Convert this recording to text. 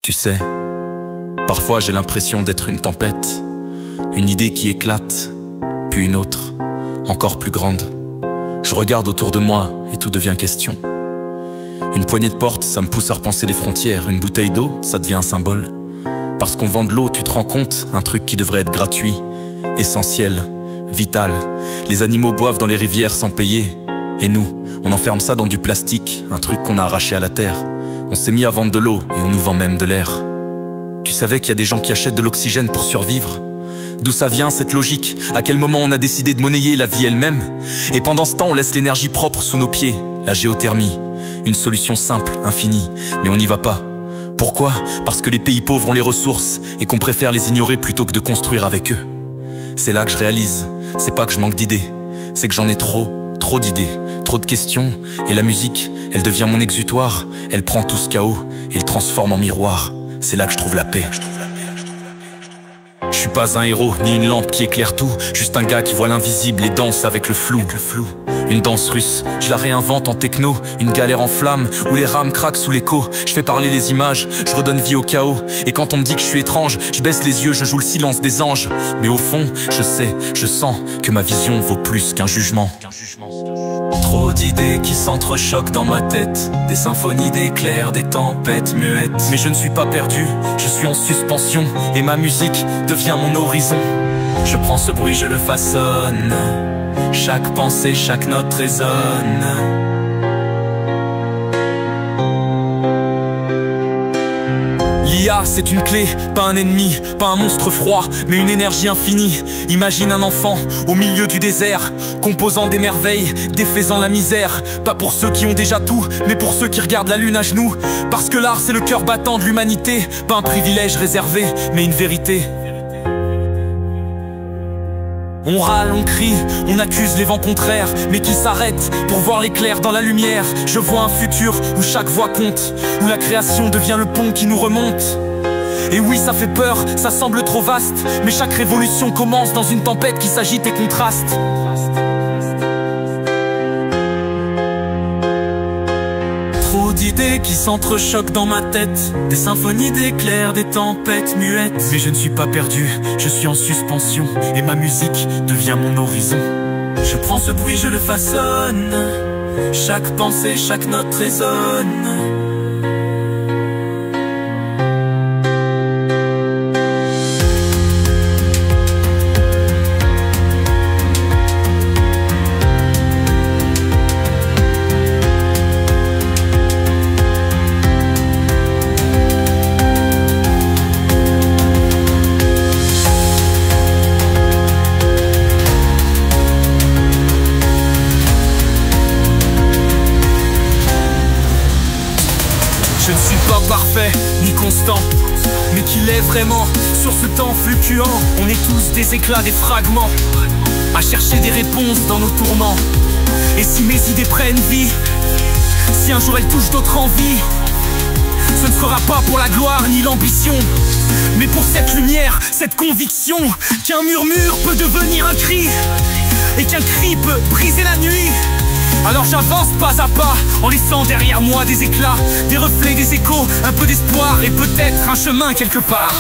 Tu sais, parfois j'ai l'impression d'être une tempête, une idée qui éclate, puis une autre, encore plus grande. Je regarde autour de moi et tout devient question. Une poignée de porte, ça me pousse à repenser les frontières. Une bouteille d'eau, ça devient un symbole. Parce qu'on vend de l'eau, tu te rends compte, un truc qui devrait être gratuit, essentiel, vital. Les animaux boivent dans les rivières sans payer. Et nous, on enferme ça dans du plastique, un truc qu'on a arraché à la terre. On s'est mis à vendre de l'eau et on nous vend même de l'air. Tu savais qu'il y a des gens qui achètent de l'oxygène pour survivre? D'où ça vient cette logique? À quel moment on a décidé de monnayer la vie elle-même? Et pendant ce temps on laisse l'énergie propre sous nos pieds, la géothermie. Une solution simple, infinie, mais on n'y va pas. Pourquoi? Parce que les pays pauvres ont les ressources et qu'on préfère les ignorer plutôt que de construire avec eux. C'est là que je réalise, c'est pas que je manque d'idées, c'est que j'en ai trop d'idées, trop de questions. Et la musique, elle devient mon exutoire, elle prend tout ce chaos et le transforme en miroir. C'est là que je trouve la paix. Je suis pas un héros, ni une lampe qui éclaire tout, juste un gars qui voit l'invisible et danse avec le flou. Une danse russe, je la réinvente en techno, une galère en flammes, où les rames craquent sous l'écho. Je fais parler les images, je redonne vie au chaos. Et quand on me dit que je suis étrange, je baisse les yeux, je joue le silence des anges. Mais au fond, je sais, je sens que ma vision vaut plus qu'un jugement. Trop d'idées qui s'entrechoquent dans ma tête, des symphonies d'éclairs, des tempêtes muettes. Mais je ne suis pas perdu, je suis en suspension, et ma musique devient mon horizon. Je prends ce bruit, je le façonne, chaque pensée, chaque note résonne. L'IA, c'est une clé, pas un ennemi, pas un monstre froid, mais une énergie infinie. Imagine un enfant au milieu du désert, composant des merveilles, défaisant la misère. Pas pour ceux qui ont déjà tout, mais pour ceux qui regardent la lune à genoux. Parce que l'art, c'est le cœur battant de l'humanité, pas un privilège réservé, mais une vérité. On râle, on crie, on accuse les vents contraires, mais qui s'arrêtent pour voir l'éclair dans la lumière. Je vois un futur où chaque voix compte, où la création devient le pont qui nous remonte. Et oui, ça fait peur, ça semble trop vaste, mais chaque révolution commence dans une tempête qui s'agite et contraste. Trop d'idées qui s'entrechoquent dans ma tête, des symphonies d'éclairs, des tempêtes muettes. Mais je ne suis pas perdu, je suis en suspension, et ma musique devient mon horizon. Je prends ce bruit, je le façonne, chaque pensée, chaque note résonne. Je ne suis pas parfait, ni constant, mais qu'il est vraiment sur ce temps fluctuant. On est tous des éclats, des fragments, à chercher des réponses dans nos tourments. Et si mes idées prennent vie, si un jour elles touchent d'autres envies, ce ne sera pas pour la gloire ni l'ambition, mais pour cette lumière, cette conviction qu'un murmure peut devenir un cri, et qu'un cri peut briser la nuit. Alors j'avance pas à pas, en laissant derrière moi des éclats, des reflets, des échos, un peu d'espoir et peut-être un chemin quelque part.